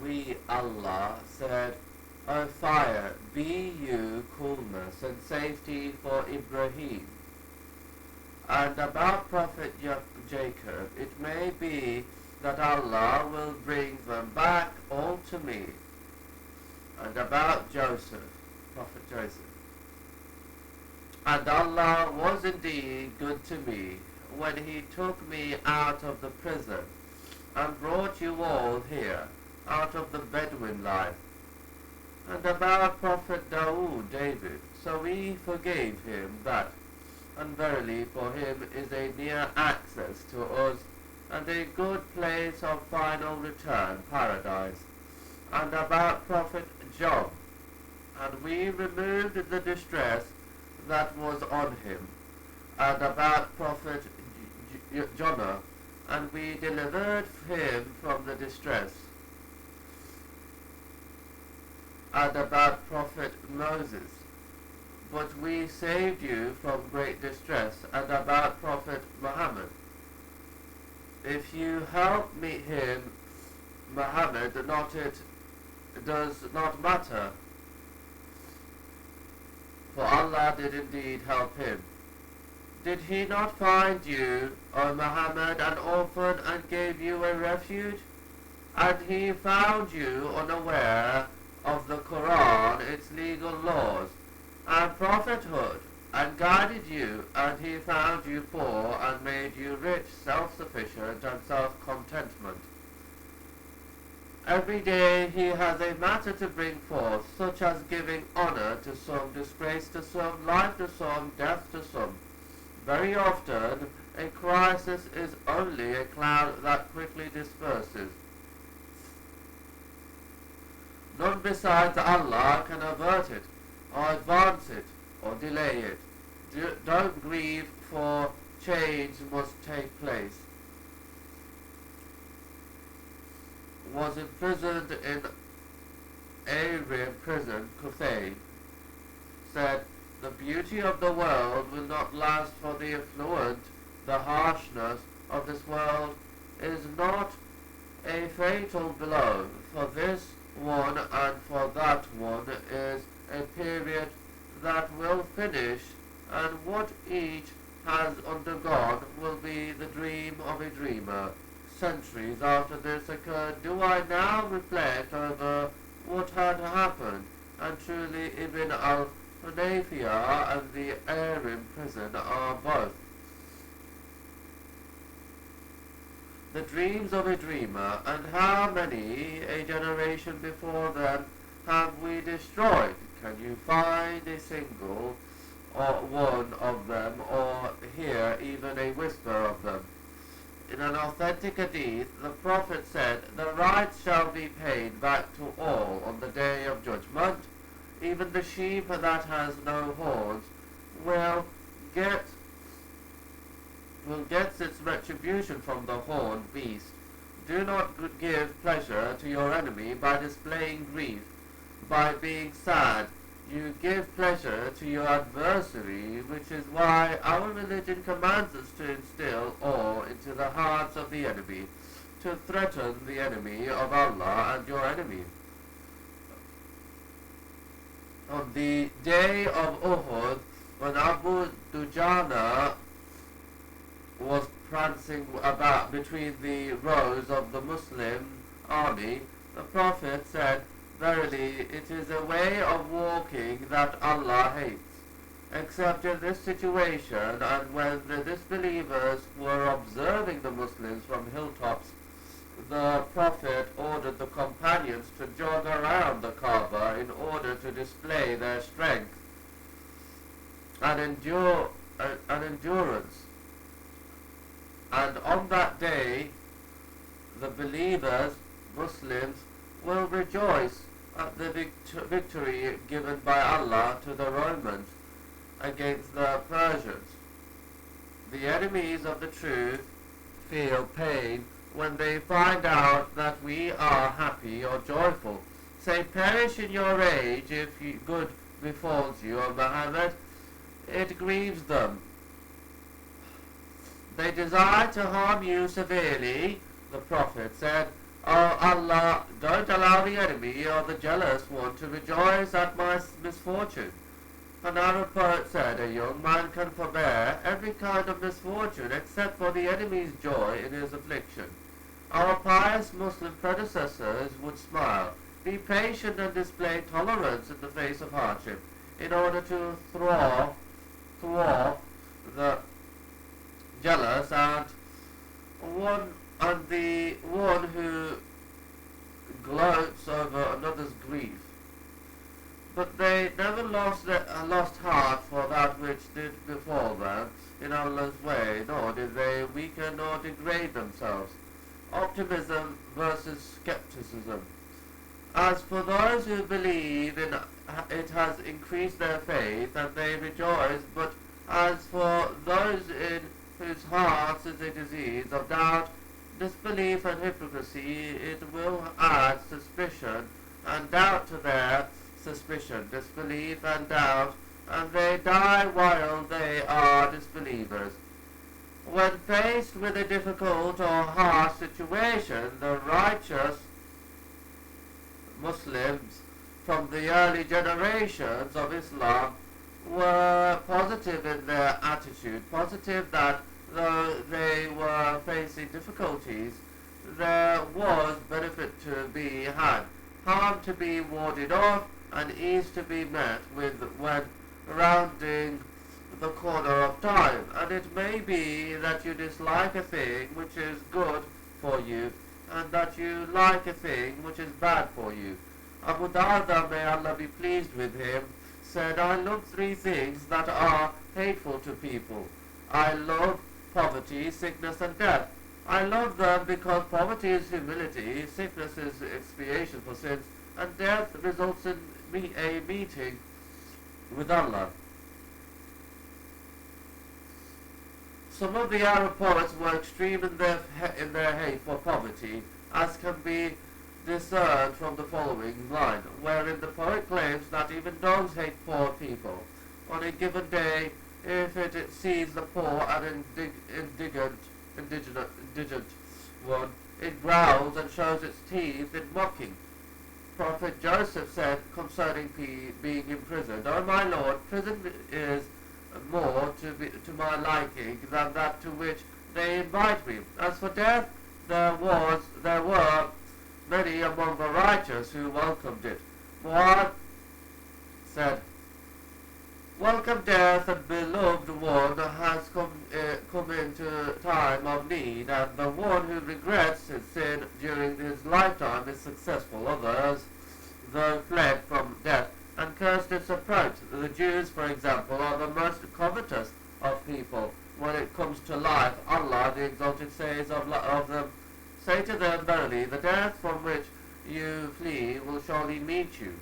we, Allah, said, O fire, be you coolness and safety for Ibrahim. And about Prophet Jacob, it may be that Allah will bring them back all to me. And about Joseph, Prophet Joseph, and Allah was indeed good to me when he took me out of the prison and brought you all here out of the Bedouin life. And about Prophet David, so we forgave him that, and verily for him is a near access to us, and a good place of final return, paradise. And about Prophet Job, and we removed the distress that was on him. And about Prophet Jonah, and we delivered him from the distress. And about Prophet Moses, but we saved you from great distress. And about Prophet Muhammad, if you help meet him, Muhammad, it does not matter, for Allah did indeed help him. Did he not find you, O Muhammad, an orphan, and gave you a refuge? And he found you unaware of the Quran, its legal laws, and prophethood, and guided you, and he found you poor, and made you rich, self-sufficient, and self-contentment. Every day he has a matter to bring forth, such as giving honor to some, disgrace to some, life to some, death to some. Very often a crisis is only a cloud that quickly disperses. None besides Allah can avert it, or advance it, or delay it. Don't grieve, for change must take place. Was imprisoned in Arim prison, Kuthay, said, the beauty of the world will not last, for the affluent, the harshness of this world is not a fatal blow. For this one and for that one is a period that will finish, and what each has undergone will be the dream of a dreamer. Centuries after this occurred, do I now reflect over what had happened, and truly Ibn al-Hunayfiyah and the Arim prison are both the dreams of a dreamer, and how many a generation before them have we destroyed? Can you find a single or one of them, or hear even a whisper of them? In an authentic hadith, the Prophet said, the rights shall be paid back to all on the day of judgment. Even the sheep that has no horns will get its retribution from the horned beast. Do not give pleasure to your enemy by displaying grief, by being sad. You give pleasure to your adversary, which is why our religion commands us to instill awe into the hearts of the enemy, to threaten the enemy of Allah and your enemy. On the day of Uhud, when Abu Dujana was prancing about between the rows of the Muslim army, the Prophet said, verily, it is a way of walking that Allah hates. Except in this situation, and when the disbelievers were observing the Muslims from hilltops, the Prophet ordered the companions to jog around the Kaaba in order to display their strength and endurance. And on that day, the believers, Muslims, will rejoice at the victory given by Allah to the Romans against the Persians. The enemies of the truth feel pain when they find out that we are happy or joyful. Say, perish in your rage if good befalls you, O Muhammad. It grieves them. They desire to harm you severely, the Prophet said. O Allah, don't allow the enemy or the jealous one to rejoice at my misfortune. An Arab poet said, a young man can forbear every kind of misfortune except for the enemy's joy in his affliction. Our pious Muslim predecessors would smile, be patient and display tolerance in the face of hardship, in order to thwart the jealous and the one who gloats over another's grief. But they never lost heart for that which did befall them in Allah's way, nor did they weaken or degrade themselves. Optimism versus skepticism. As for those who believe in it has increased their faith and they rejoice, but as for those in whose hearts is a disease of doubt, disbelief and hypocrisy, it will add suspicion and doubt to their suspicion, disbelief and doubt, and they die while they are disbelievers. When faced with a difficult or harsh situation, the righteous Muslims from the early generations of Islam were positive in their attitude, positive that though they were facing difficulties, there was benefit to be had, harm to be warded off, and ease to be met with when rounding the corner of time. And it may be that you dislike a thing which is good for you, and that you like a thing which is bad for you. Abu Darda, may Allah be pleased with him, said, I love three things that are hateful to people. I love poverty, sickness, and death. I love them because poverty is humility, sickness is expiation for sins, and death results in a meeting with Allah. Some of the Arab poets were extreme in their hate for poverty, as can be discerned from the following line, wherein the poet claims that even dogs hate poor people. On a given day, if it sees the poor and indigent one, it growls and shows its teeth in mocking. Prophet Joseph said concerning being imprisoned, O my Lord, prison is more to my liking than that to which they invite me. As for death, there were many among the righteous who welcomed it. Mu'adh said, welcome death, and beloved one has come into time of need, and the one who regrets his sin during his lifetime is successful. Others, though fled from death, and cursed its approach. The Jews, for example, are the most covetous of people when it comes to life. Allah, the Exalted, says of them, say to them, verily, the death from which you flee will surely meet you.